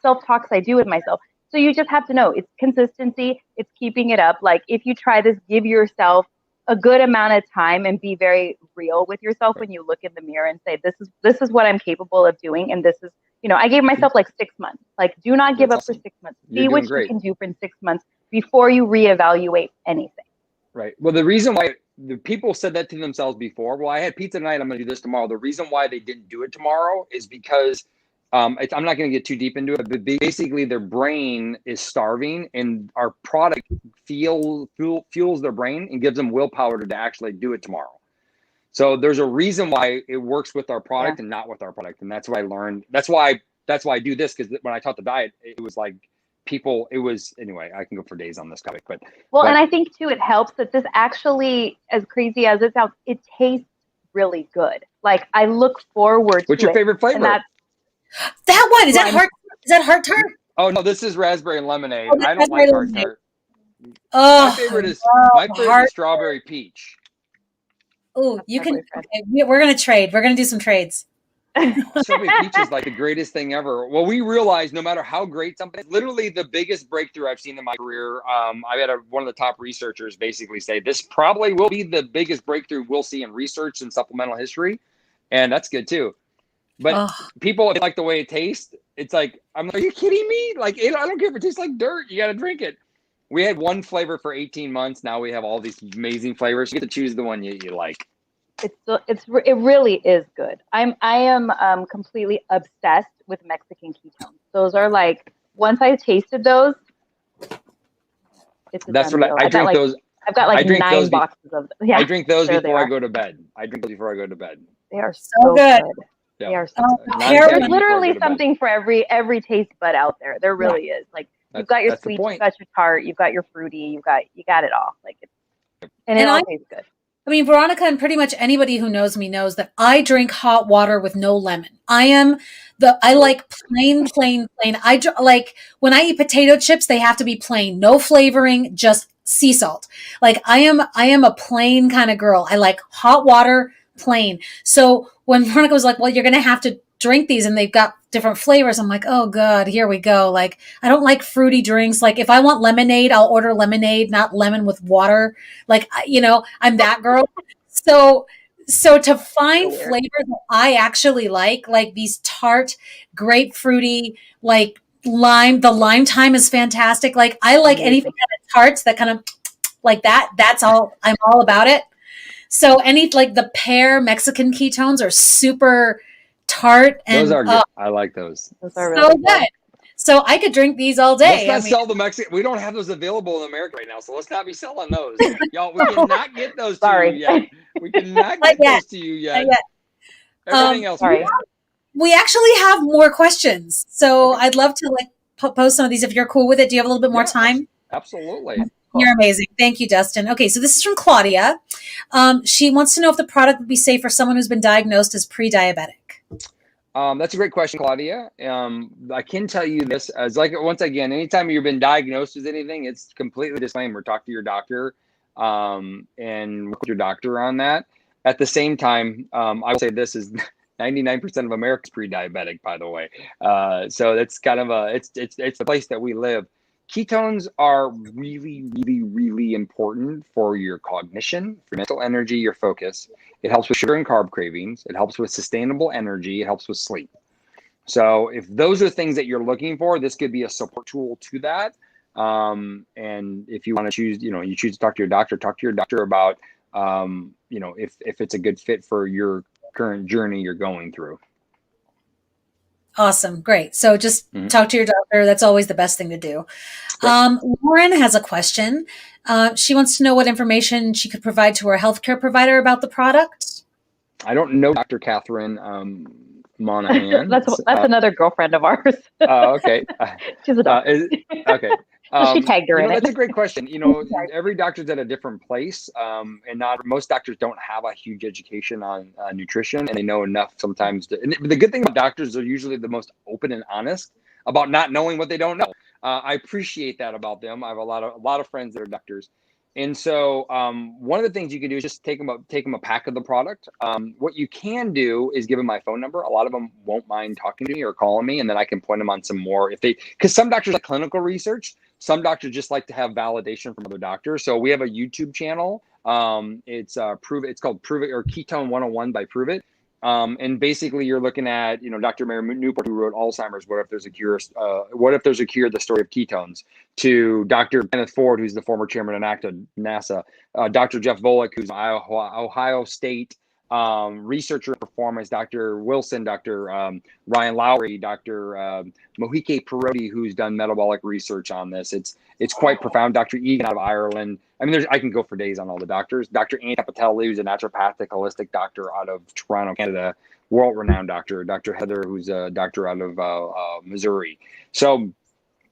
self-talks I do with myself. So you just have to know it's consistency. It's keeping it up. Like, if you try this, give yourself a good amount of time and be very real with yourself when you look in the mirror and say, this is what I'm capable of doing. And this is, I gave myself like 6 months. Like, do not give up for 6 months. See what you can do for 6 months before you reevaluate anything. Right. Well, the reason why the people said that to themselves before, well, I had pizza tonight, I'm going to do this tomorrow. The reason why they didn't do it tomorrow is because I'm not going to get too deep into it, but basically their brain is starving, and our product fuels their brain and gives them willpower to actually do it tomorrow. So there's a reason why it works with our product and not with our product. And that's what I learned. That's why I do this. Because when I taught the diet, it was like anyway, I can go for days on this topic, and I think too, it helps that this actually, as crazy as it sounds, it tastes really good. Like I look forward What's to your it. favorite flavor? And that's That one, is that lime. heart? Is that heart tart? Oh no, this is raspberry and lemonade. Oh, that's I don't like raspberry hard lemonade. tart. My Oh, favorite is I my love favorite is heart. strawberry peach. Oh, That's you my can. boyfriend. Okay, we're gonna trade. We're gonna do some trades. Strawberry peach is like the greatest thing ever. Well, we realize no matter how great something is, literally the biggest breakthrough I've seen in my career. I had one of the top researchers basically say this probably will be the biggest breakthrough we'll see in research and supplemental history, and that's good too. But Oh, people like the way it tastes. It's like, I'm like, are you kidding me? Like, I don't care if it tastes like dirt. You got to drink it. We had one flavor for 18 months. Now we have all these amazing flavors. You get to choose the one you like. It really is good. I am completely obsessed with Mexican ketones. Those are like, once I tasted those, it's a That's done what deal. I drink those. I've got like I drink 9 those boxes of them. Yeah, I drink those there they before I are. go to bed. I drink those before I go to bed. They are so so good. good. Yeah. They are so Oh, good. the Non-caffeine pear There's one. before I go literally to bed. something for every taste bud out there. There really is. Like you've got your That's the sweet, point. you've got your tart, you've got your fruity, you got it all. Like and it And all tastes good. I mean, Veronica and pretty much anybody who knows me knows that I drink hot water with no lemon. I like plain. Like when I eat potato chips, they have to be plain, no flavoring, just sea salt. Like I am a plain kind of girl. I like hot water, plain. So when Veronica was like, well, you're going to have to drink these and they've got different flavors. I'm like, oh God, here we go. Like, I don't like fruity drinks. Like if I want lemonade, I'll order lemonade, not lemon with water. Like, I'm that girl. So to find So weird. flavors that I actually like these tart, grapefruity, like the lime time is fantastic. Like I like anything kind of tarts that kind of like that. That's all. I'm all about it. So any like the pear Mexican ketones are super tart Those and are good. I like those. Those are so really good. So I could drink these all Let's day. not I mean, sell the Mexican. We don't have those available in America right now, so let's not be selling those, y'all. We cannot get those to Sorry. you yet. We cannot not get yet. those to you yet. Not yet. Everything else we Sorry. can. We actually have more questions, so I'd love to like post some of these if you're cool with it. Do you have a little bit more Yeah, time? Absolutely. You're amazing. Thank you, Dustin. Okay, so this is from Claudia. She wants to know if the product would be safe for someone who's been diagnosed as pre-diabetic. That's a great question, Claudia. I can tell you this as like once again, anytime you've been diagnosed with anything, it's completely disclaimer. Talk to your doctor and work with your doctor on that. At the same time, I will say this is 99% of America's pre-diabetic, by the way. So that's kind of it's the place that we live. Ketones are really important for your cognition, for mental energy, your focus. It helps with sugar and carb cravings. It helps with sustainable energy. It helps with sleep. So if those are things that you're looking for, this could be a support tool to that. And if you want to choose, you choose to talk to your doctor about, if it's a good fit for your current journey you're going through. Awesome. Great. So just talk to your doctor. That's always the best thing to do. Lauren has a question. She wants to know what information she could provide to her healthcare provider about the product. I don't know Dr. Catherine Monahan. that's another girlfriend of ours. Oh, okay. She's a doctor. Okay. So she tagged her in That's it. a great question. Every doctor's at a different place, and not most doctors don't have a huge education on nutrition, and they know enough sometimes. And the good thing about doctors are usually the most open and honest about not knowing what they don't know. I appreciate that about them. I have a lot of friends that are doctors, and so one of the things you can do is just take them a pack of the product. What you can do is give them my phone number. A lot of them won't mind talking to me or calling me, and then I can point them on some more because some doctors like clinical research. Some doctors just like to have validation from other doctors. So we have a YouTube channel. It's called PRUVIT or Ketone 101 by PRUVIT. And basically you're looking at, Dr. Mary Newport, who wrote Alzheimer's, What If There's a Cure, the story of ketones, to Dr. Kenneth Ford, who's the former chairman of NASA, Dr. Jeff Volek, who's an Ohio State researcher in performance, Dr. Wilson, Dr. Ryan Lowry, Dr. Mohike Perotti, who's done metabolic research on this. It's quite profound. Dr. Egan out of Ireland. I mean, I can go for days on all the doctors. Dr. Andy Patelli, who's a naturopathic holistic doctor out of Toronto, Canada, world-renowned doctor. Dr. Heather, who's a doctor out of Missouri. So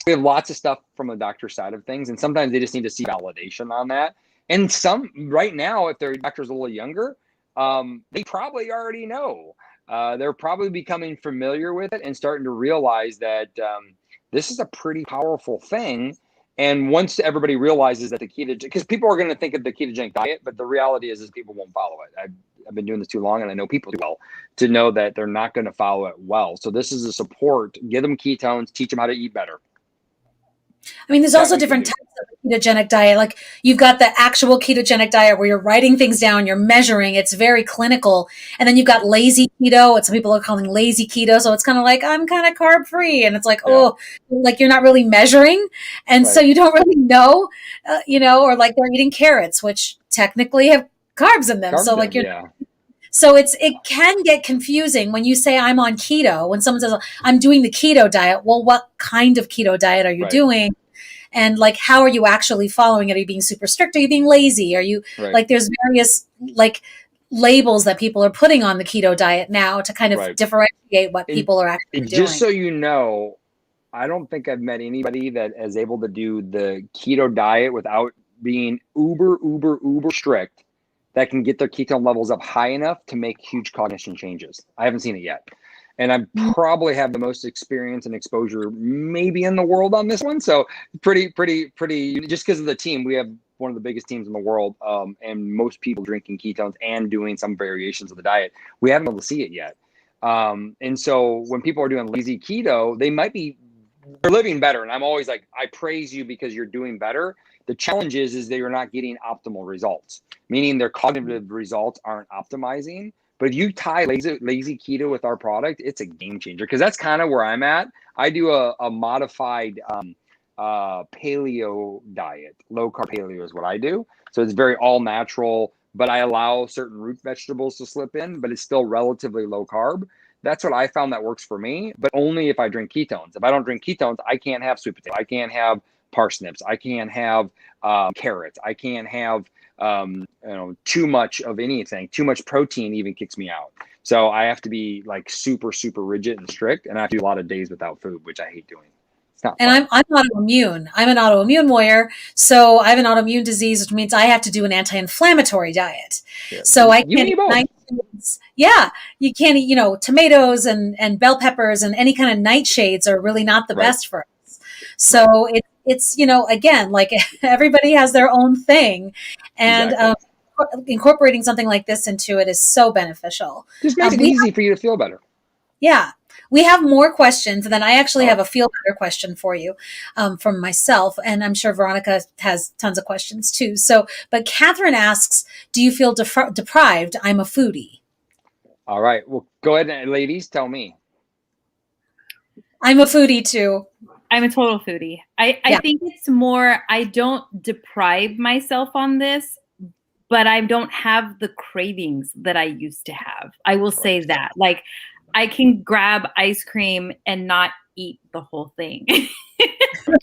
we have lots of stuff from the doctor side of things, and sometimes they just need to see validation on that. And some right now, if their doctor's a little younger, they probably already know. They're probably becoming familiar with it and starting to realize that this is a pretty powerful thing. And once everybody realizes that the ketogenic, because people are going to think of the ketogenic diet, but the reality is people won't follow it. I've been doing this too long, and I know people do well to know that they're not going to follow it well. So this is a support. Give them ketones, teach them how to eat better. I mean, there's also different types of ketogenic diet. Like you've got the actual ketogenic diet where you're writing things down, you're measuring, it's very clinical. And then you've got lazy keto, what some people are calling lazy keto. So it's kind of like, I'm kind of carb free. And it's like, oh, like you're not really measuring. And so you don't really know, or like they're eating carrots, which technically have carbs in them. So like So it can get confusing when you say I'm on keto. When someone says I'm doing the keto diet, well, what kind of keto diet are you doing? And like, how are you actually following it? Are you being super strict? Are you being lazy? Are you like, there's various like labels that people are putting on the keto diet now to kind of differentiate what people are actually doing. Just so you know, I don't think I've met anybody that is able to do the keto diet without being uber strict that can get their ketone levels up high enough to make huge cognition changes. I haven't seen it yet. And I probably have the most experience and exposure maybe in the world on this one. So pretty, just because of the team, we have one of the biggest teams in the world, and most people drinking ketones and doing some variations of the diet. We haven't been able to see it yet. And so when people are doing lazy keto, they're living better. And I'm always like, I praise you because you're doing better. The challenge is that you're not getting optimal results, meaning their cognitive results aren't optimizing. But if you tie lazy keto with our product, it's a game changer, because that's kind of where I'm at. I do a modified paleo diet. Low carb paleo is what I do. So it's very all natural, but I allow certain root vegetables to slip in, but it's still relatively low carb. That's what I found that works for me, but only if I drink ketones. If I don't drink ketones, I can't have sweet potato. I can't have parsnips. I can't have carrots. I can't have too much of anything. Too much protein even kicks me out. So I have to be like super rigid and strict, and I have to do a lot of days without food, which I hate doing. It's not fun. And I'm autoimmune. I'm an autoimmune warrior, so I have an autoimmune disease, which means I have to do an anti-inflammatory diet. Yeah. So I can't eat nightshades. Yeah, you can't eat, tomatoes and bell peppers and any kind of nightshades are really not the best for us. So it's again, like everybody has their own thing, and incorporating something like this into it is so beneficial. Just makes it easy for you to feel better. Yeah. We have more questions, and then I actually have a feel better question for you from myself, and I'm sure Veronica has tons of questions too. So, but Catherine asks, do you feel deprived? I'm a foodie. All right. Well, go ahead, ladies, tell me. I'm a foodie too. I'm a total foodie. I think it's more, I don't deprive myself on this, but I don't have the cravings that I used to have. I will say that. Like, I can grab ice cream and not eat the whole thing.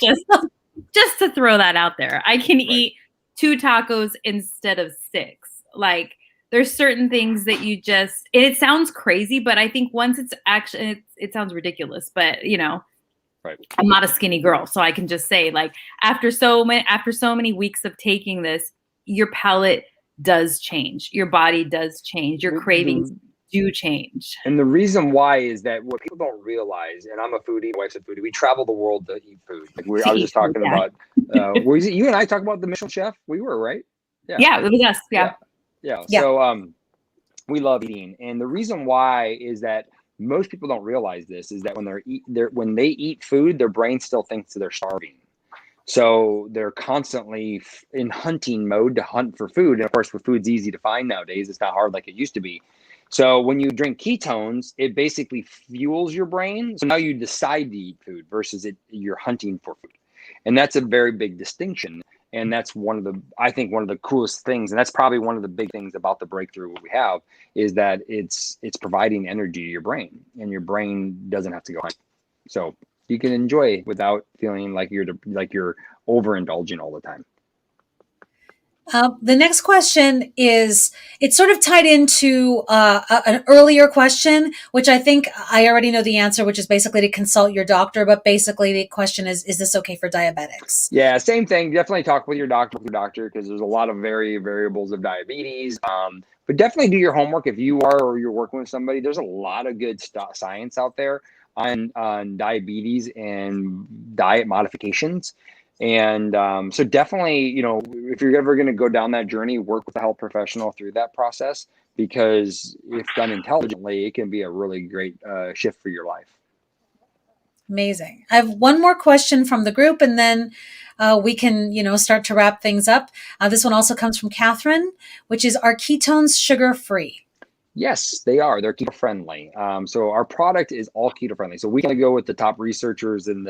just to throw that out there. I can eat 2 tacos instead of 6. Like, there's certain things that you just, and it sounds crazy, but I think once it's actually, it sounds ridiculous, but I'm not a skinny girl. So I can just say, like, after so many weeks of taking this, your palate does change. Your body does change. Your cravings do change. And the reason why is that what people don't realize, and I'm a foodie, my wife's a foodie, we travel the world to eat food. Like I was just talking about, was it you and I talked about the Michelin chef? We were, right? Yeah, it was us. Yeah. So we love eating. And the reason why is that most people don't realize this, is that when they eat food, their brain still thinks that they're starving. So they're constantly in hunting mode to hunt for food. And of course, food's easy to find nowadays. It's not hard like it used to be. So when you drink ketones, it basically fuels your brain. So now you decide to eat food versus you're hunting for food. And that's a very big distinction. And that's I think one of the coolest things. And that's probably one of the big things about the breakthrough we have, is that it's providing energy to your brain, and your brain doesn't have to go hunt. So you can enjoy without feeling like you're overindulging all the time. The next question is, it's sort of tied into an earlier question, which I think I already know the answer, which is basically to consult your doctor. But basically the question is this okay for diabetics? Yeah, same thing. Definitely talk with your doctor, because there's a lot of variables of diabetes. But definitely do your homework if you are or you're working with somebody. There's a lot of good science out there on diabetes and diet modifications. And so definitely, if you're ever going to go down that journey, work with a health professional through that process, because if done intelligently, it can be a really great shift for your life. Amazing. I have one more question from the group, and then we can, start to wrap things up. This one also comes from Catherine, which is, are ketones sugar-free? Yes, they are. They're keto friendly. So our product is all keto friendly. So we can go with the top researchers and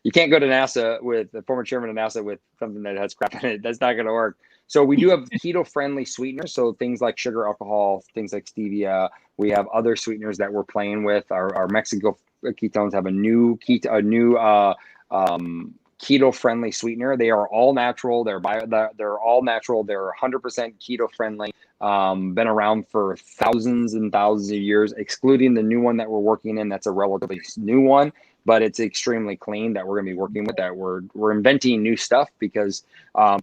you can't go to NASA with the former chairman of NASA with something that has crap in it. That's not going to work. So we do have keto friendly sweeteners. So things like sugar, alcohol, things like stevia. We have other sweeteners that we're playing with. Our Mexico ketones have a new keto friendly sweetener. They are all natural. They're all natural. They're 100% keto friendly. Been around for thousands and thousands of years, excluding the new one that we're working in. That's a relatively new one, but it's extremely clean that we're going to be working with. That we're inventing new stuff because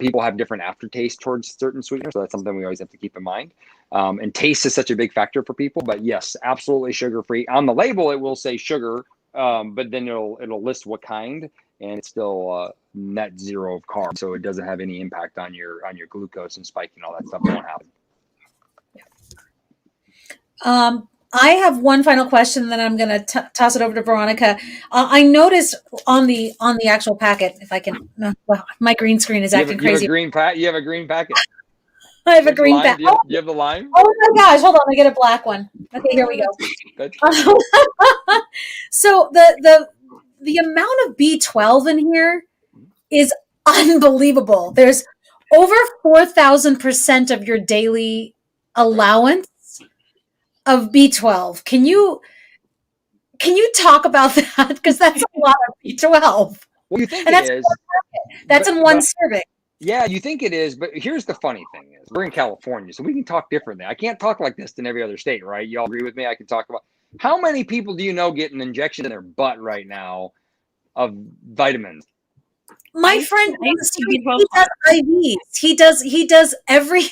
people have different aftertaste towards certain sweeteners. So that's something we always have to keep in mind. And taste is such a big factor for people. But yes, absolutely sugar free. On the label, it will say sugar, but then it'll list what kind. And it's still net zero of carbs, so it doesn't have any impact on your glucose and spiking. All that stuff won't happen. I have one final question, then I'm going to toss it over to Veronica. I noticed on the actual packet, if I can, well, my green screen is acting crazy. You have a green packet. I have a green packet. Do you have the lime? Oh my gosh! Hold on, I get a black one. Okay, here we go. So the amount of B12 in here is unbelievable. There's over 4,000% of your daily allowance of B12. Can you talk about that? Because that's a lot of B12. Well, you think it is. That's in one serving. Yeah, you think it is, but here's the funny thing is we're in California, so we can talk differently. I can't talk like this in every other state, right? You all agree with me? I can talk about how many people do you know get an injection in their butt right now of vitamins? My friend, he does IVs. He does every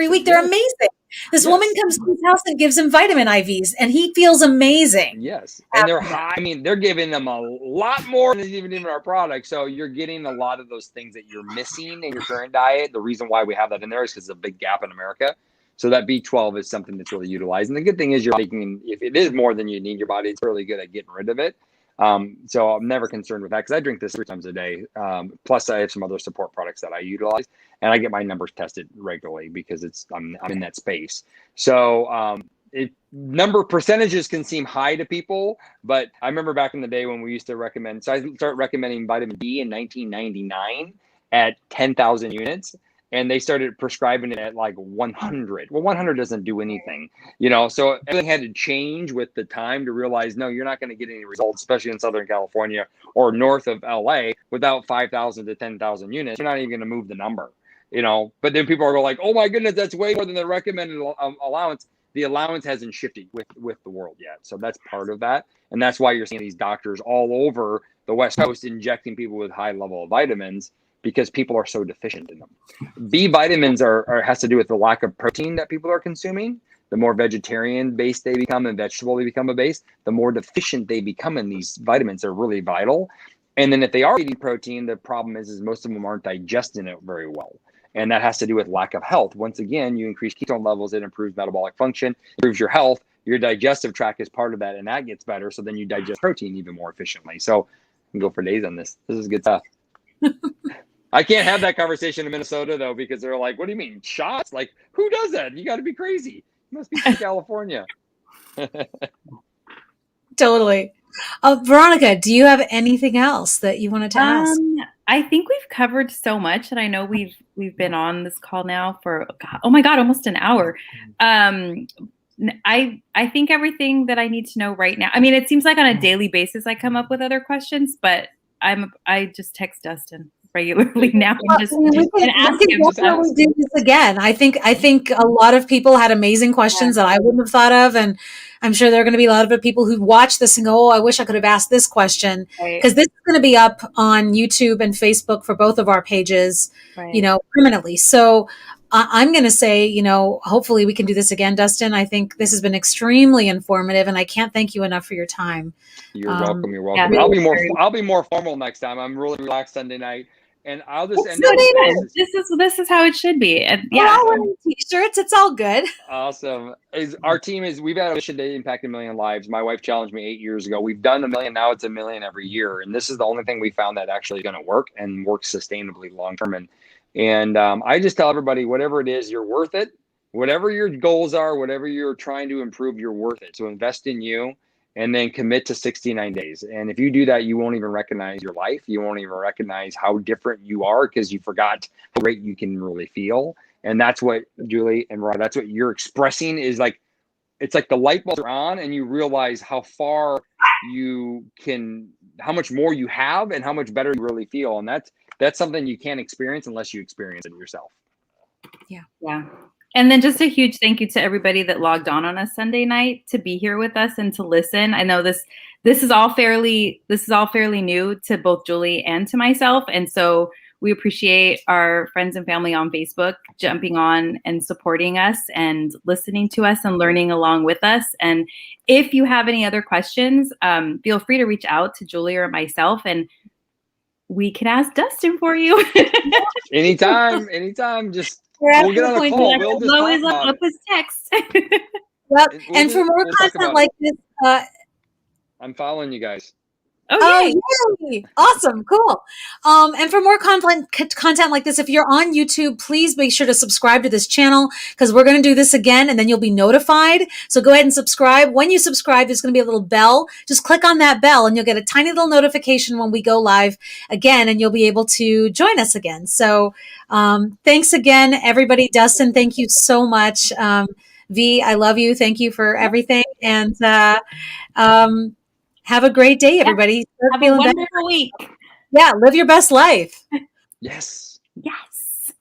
week. They're amazing. This woman comes to his house and gives him vitamin IVs, and he feels amazing. Yes, and they're high. I mean, they're giving them a lot more than even in our product. So you're getting a lot of those things that you're missing in your current diet. The reason why we have that in there is because there's a big gap in America. So that B12 is something that's really utilized. And the good thing is your body if it is more than you need, your body is really good at getting rid of it. So I'm never concerned with that because I drink this 3 times a day. Plus I have some other support products that I utilize, and I get my numbers tested regularly because I'm in that space. So, percentages can seem high to people, but I remember back in the day when we used to recommend, so I started recommending vitamin D in 1999 at 10,000 units. And they started prescribing it at like 100. Well, 100 doesn't do anything, so everything had to change with the time to realize, no, you're not going to get any results, especially in Southern California or north of LA without 5,000 to 10,000 units. You're not even going to move the number, but then people are like, oh my goodness, that's way more than the recommended allowance. The allowance hasn't shifted with the world yet. So that's part of that. And that's why you're seeing these doctors all over the West Coast injecting people with high level of vitamins, because people are so deficient in them. B vitamins has to do with the lack of protein that people are consuming. The more vegetarian based they become and vegetable they become a base, the more deficient they become in these vitamins. They're really vital. And then if they are eating protein, the problem is most of them aren't digesting it very well. And that has to do with lack of health. Once again, you increase ketone levels, it improves metabolic function, improves your health. Your digestive tract is part of that, and that gets better. So then you digest protein even more efficiently. So I can go for days on this. This is good stuff. I can't have that conversation in Minnesota, though, because they're like, what do you mean, shots? Like, who does that? You got to be crazy. You must be from California. Totally. Veronica, do you have anything else that you wanted to ask? I think we've covered so much, and I know we've been on this call now for, oh my God, almost an hour. I think everything that I need to know right now. I mean, it seems like on a daily basis I come up with other questions, but I just text Dustin. regularly now and just we and ask can him. definitely do this again. I think a lot of people had amazing questions that I wouldn't have thought of, and I'm sure there are going to be a lot of people who watch this and go, "Oh, I wish I could have asked this question," because this is going to be up on YouTube and Facebook for both of our pages, permanently. So I'm going to say, hopefully we can do this again, Dustin. I think this has been extremely informative, and I can't thank you enough for your time. You're welcome. You're welcome. Yeah, I'll be more formal next time. I'm really relaxed Sunday night, and I'll just end it with this is how it should be. And all wearing t-shirts. It's all good. Awesome. Our team we've had a mission to impact 1 million lives. My wife challenged me 8 years ago. We've done 1 million. Now it's 1 million every year, and this is the only thing we found that actually is going to work and work sustainably long term. And I just tell everybody, whatever it is, you're worth it. Whatever your goals are, whatever you're trying to improve, you're worth it. So invest in you and then commit to 69 days. And if you do that, you won't even recognize your life. You won't even recognize how different you are because you forgot how great you can really feel. And that's what Julie and Rod, that's what you're expressing is like, it's like the light bulbs are on and you realize how far you can, how much more you have and how much better you really feel. And that's something you can't experience unless you experience it yourself. Yeah. And then just a huge thank you to everybody that logged on a Sunday night to be here with us and to listen. I know this is all fairly new to both Julie and to myself. And so we appreciate our friends and family on Facebook jumping on and supporting us and listening to us and learning along with us. And if you have any other questions, feel free to reach out to Julie or myself and we can ask Dustin for you. Anytime. Just we'll get on a call. We'll just talk about his text. Well, and for more content like this, I'm following you guys. Oh, yay. Awesome. Cool. And for more content like this, if you're on YouTube, please be sure to subscribe to this channel because we're going to do this again and then you'll be notified. So go ahead and subscribe. When you subscribe, there's going to be a little bell. Just click on that bell and you'll get a tiny little notification when we go live again and you'll be able to join us again. So thanks again, everybody. Dustin, thank you so much. V, I love you. Thank you for everything. And have a great day, everybody. Have a wonderful week. Yeah, live your best life. Yes. Yes.